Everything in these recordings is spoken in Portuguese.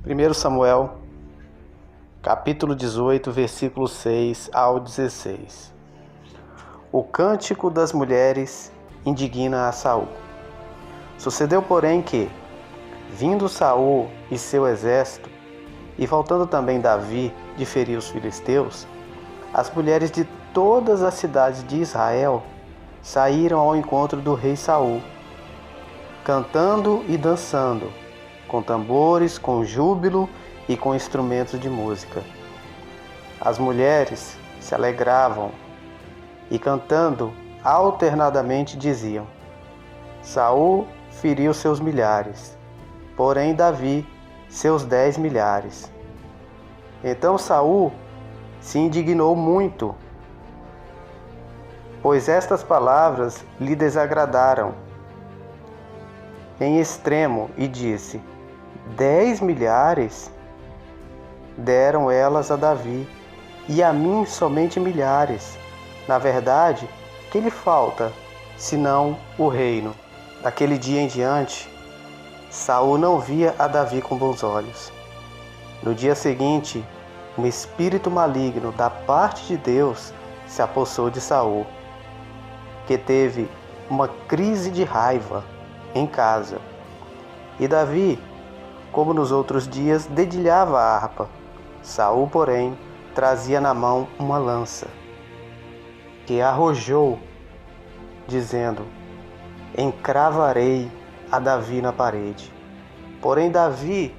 1 Samuel, capítulo 18, versículo 6 ao 16. O cântico das mulheres indigna a Saul. Sucedeu, porém, que, vindo Saul e seu exército, e voltando também Davi de ferir os filisteus, as mulheres de todas as cidades de Israel saíram ao encontro do rei Saul, cantando e dançando, com tambores, com júbilo e com instrumentos de música. As mulheres se alegravam e, cantando, alternadamente diziam: Saul feriu seus milhares, porém Davi seus 10 milhares. Então Saul se indignou muito, pois estas palavras lhe desagradaram em extremo, e disse: 10 milhares? Deram elas a Davi, e a mim somente milhares. Na verdade, que lhe falta, senão o reino? Daquele dia em diante, Saul não via a Davi com bons olhos. No dia seguinte, um espírito maligno da parte de Deus se apossou de Saul, que teve uma crise de raiva em casa. E Davi, como nos outros dias, dedilhava a harpa. Saul, porém, trazia na mão uma lança, que arrojou, dizendo: encravarei a Davi na parede. Porém Davi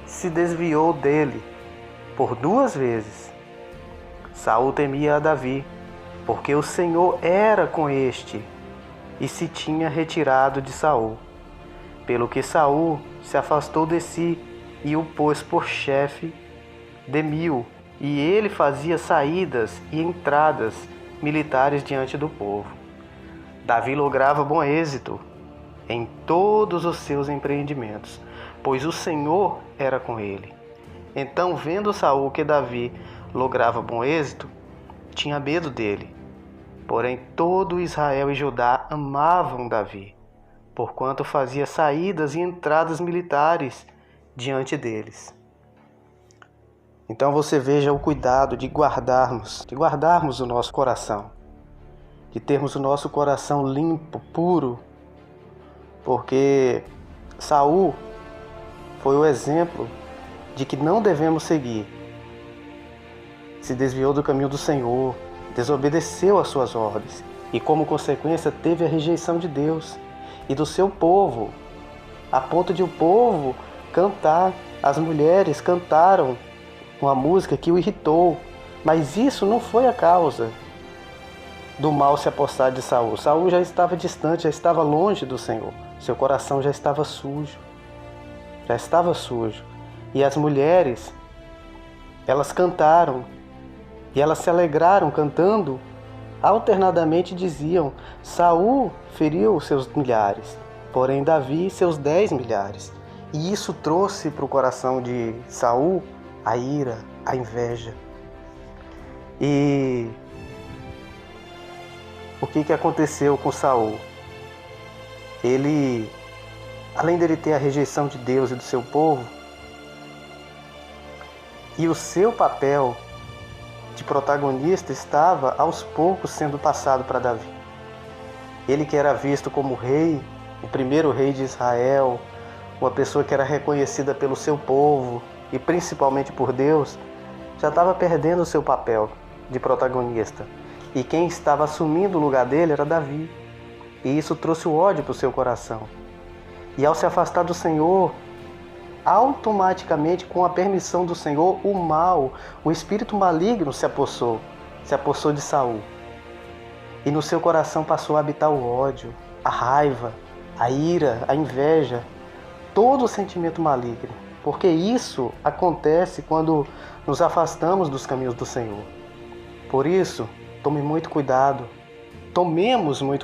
se desviou dele por 2 vezes. Saul temia a Davi, porque o Senhor era com este, e se tinha retirado de Saul. Pelo que Saul se afastou de si e o pôs por chefe de 1000, e ele fazia saídas e entradas militares diante do povo. Davi lograva bom êxito em todos os seus empreendimentos, pois o Senhor era com ele. Então, vendo Saul que Davi lograva bom êxito, tinha medo dele. Porém, todo Israel e Judá amavam Davi, porquanto fazia saídas e entradas militares diante deles. Então você veja o cuidado de guardarmos o nosso coração, de termos o nosso coração limpo, puro, porque Saul foi o exemplo de que não devemos seguir. Se desviou do caminho do Senhor, desobedeceu às suas ordens e, como consequência, teve a rejeição de Deus e do seu povo, a ponto de o povo cantar. As mulheres cantaram uma música que o irritou, mas isso não foi a causa do mal se apossar de Saul. Saul já estava distante, já estava longe do Senhor. Seu coração já estava sujo. E as mulheres, elas cantaram e elas se alegraram cantando. Alternadamente diziam: Saul feriu seus milhares, porém Davi seus 10 milhares. E isso trouxe para o coração de Saul a ira, a inveja. E o que aconteceu com Saul? Ele, além dele ter a rejeição de Deus e do seu povo, e o seu papel de protagonista estava aos poucos sendo passado para Davi. Ele que era visto como rei, o primeiro rei de Israel, uma pessoa que era reconhecida pelo seu povo e principalmente por Deus, já estava perdendo o seu papel de protagonista. E quem estava assumindo o lugar dele era Davi. E isso trouxe o ódio para o seu coração. E ao se afastar do Senhor, automaticamente, com a permissão do Senhor, o mal, o espírito maligno se apossou de Saul. E no seu coração passou a habitar o ódio, a raiva, a ira, a inveja, todo o sentimento maligno. Porque isso acontece quando nos afastamos dos caminhos do Senhor. Por isso, tomemos muito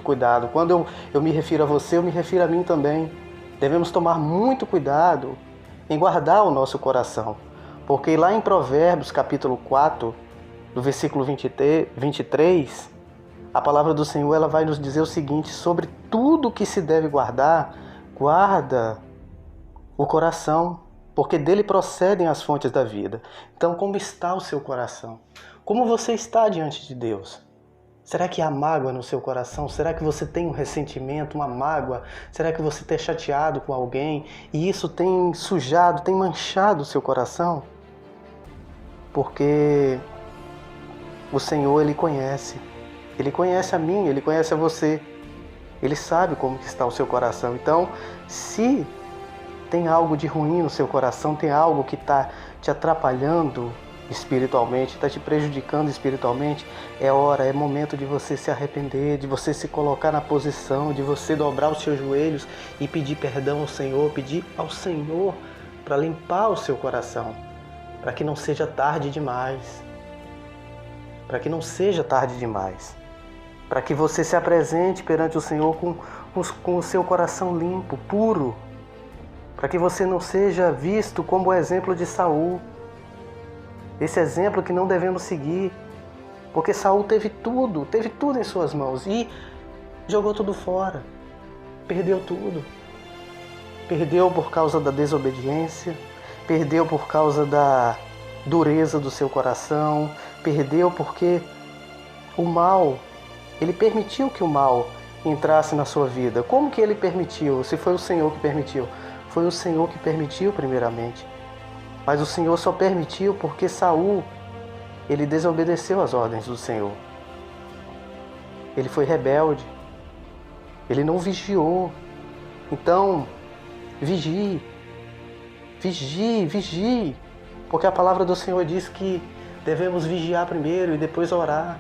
cuidado. Quando eu me refiro a você, eu me refiro a mim também. Devemos tomar muito cuidado em guardar o nosso coração. Porque lá em Provérbios, capítulo 4, do versículo 23, a palavra do Senhor ela vai nos dizer o seguinte: sobre tudo que se deve guardar, guarda o coração, porque dele procedem as fontes da vida. Então, como está o seu coração? Como você está diante de Deus? Será que há mágoa no seu coração? Será que você tem um ressentimento, uma mágoa? Será que você está chateado com alguém e isso tem sujado, tem manchado o seu coração? Porque o Senhor, Ele conhece a mim, Ele conhece a você. Ele sabe como que está o seu coração. Então, se tem algo de ruim no seu coração, tem algo que está te atrapalhando espiritualmente, está te prejudicando espiritualmente, é momento de você se arrepender, de você se colocar na posição, de você dobrar os seus joelhos e pedir perdão ao Senhor, pedir ao Senhor para limpar o seu coração, para que não seja tarde demais, para que não seja tarde demais, para que você se apresente perante o Senhor com o seu coração limpo, puro, para que você não seja visto como o exemplo de Saul, esse exemplo que não devemos seguir, porque Saul teve tudo em suas mãos e jogou tudo fora, perdeu tudo. Perdeu por causa da desobediência, perdeu por causa da dureza do seu coração, perdeu porque o mal, ele permitiu que o mal entrasse na sua vida. Como que ele permitiu? Se foi o Senhor que permitiu? Foi o Senhor que permitiu primeiramente. Mas o Senhor só permitiu porque Saul, ele desobedeceu às ordens do Senhor. Ele foi rebelde. Ele não vigiou. Então, vigie. Porque a palavra do Senhor diz que devemos vigiar primeiro e depois orar.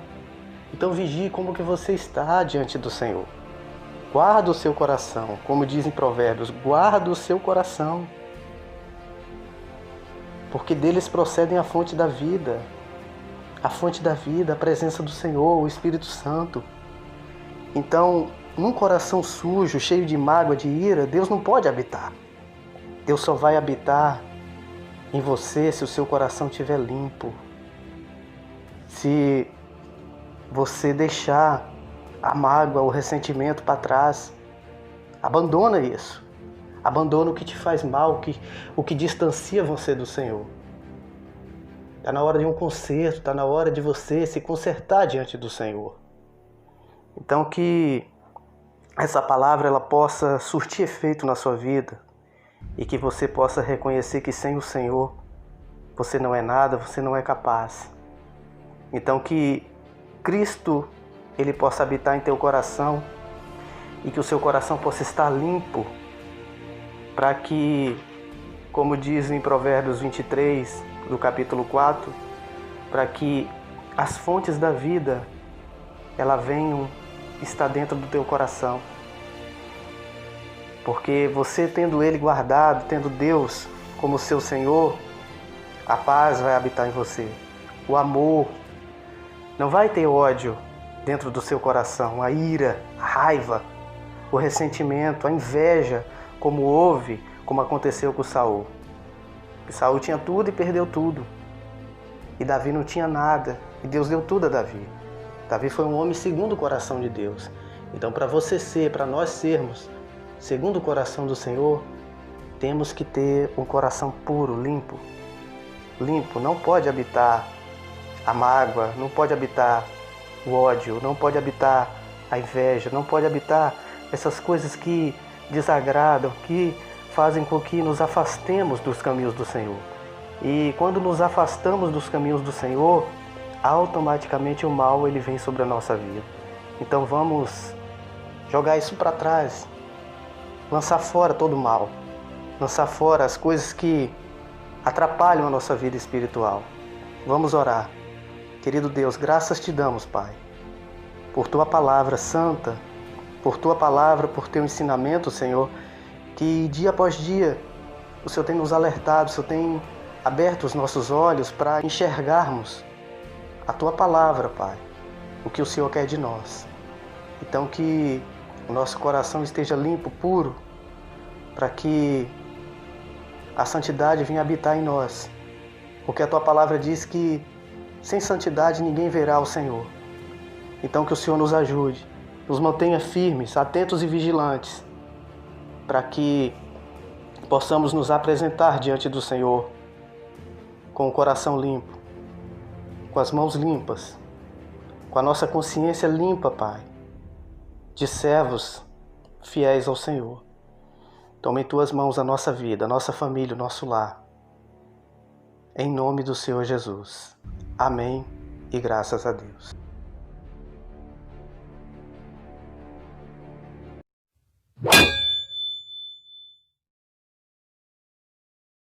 Então vigie como que você está diante do Senhor. Guarda o seu coração, como dizem Provérbios, guarda o seu coração. Porque deles procedem a fonte da vida, a presença do Senhor, o Espírito Santo. Então, num coração sujo, cheio de mágoa, de ira, Deus não pode habitar. Deus só vai habitar em você se o seu coração estiver limpo. Se você deixar a mágoa, o ressentimento para trás, abandona isso. Abandona o que te faz mal, o que distancia você do Senhor. Está na hora de um conserto, está na hora de você se consertar diante do Senhor. Então que essa palavra ela possa surtir efeito na sua vida e que você possa reconhecer que sem o Senhor você não é nada, você não é capaz. Então que Cristo ele possa habitar em teu coração e que o seu coração possa estar limpo para que, como diz em Provérbios 23, do capítulo 4, para que as fontes da vida ela venham estar dentro do teu coração. Porque você tendo Ele guardado, tendo Deus como seu Senhor, a paz vai habitar em você. O amor, não vai ter ódio dentro do seu coração, a ira, a raiva, o ressentimento, a inveja, como aconteceu com Saul. Saul tinha tudo e perdeu tudo. E Davi não tinha nada, e Deus deu tudo a Davi. Davi foi um homem segundo o coração de Deus. Então, para você ser, para nós sermos segundo o coração do Senhor, temos que ter um coração puro, limpo. Limpo, não pode habitar a mágoa, não pode habitar o ódio, não pode habitar a inveja, não pode habitar essas coisas que desagradam, que fazem com que nos afastemos dos caminhos do Senhor. E quando nos afastamos dos caminhos do Senhor, automaticamente o mal ele vem sobre a nossa vida. Então vamos jogar isso para trás, lançar fora todo o mal, lançar fora as coisas que atrapalham a nossa vida espiritual. Vamos orar. Querido Deus, graças te damos, Pai, por Tua palavra santa, por Tua palavra, por Teu ensinamento, Senhor, que dia após dia o Senhor tem nos alertado, o Senhor tem aberto os nossos olhos para enxergarmos a Tua palavra, Pai, o que o Senhor quer de nós. Então que o nosso coração esteja limpo, puro, para que a santidade venha habitar em nós. Porque a Tua palavra diz que sem santidade ninguém verá o Senhor. Então que o Senhor nos ajude, nos mantenha firmes, atentos e vigilantes, para que possamos nos apresentar diante do Senhor com o coração limpo, com as mãos limpas, com a nossa consciência limpa, Pai, de servos fiéis ao Senhor. Toma em Tuas mãos a nossa vida, a nossa família, o nosso lar. Em nome do Senhor Jesus. Amém e graças a Deus.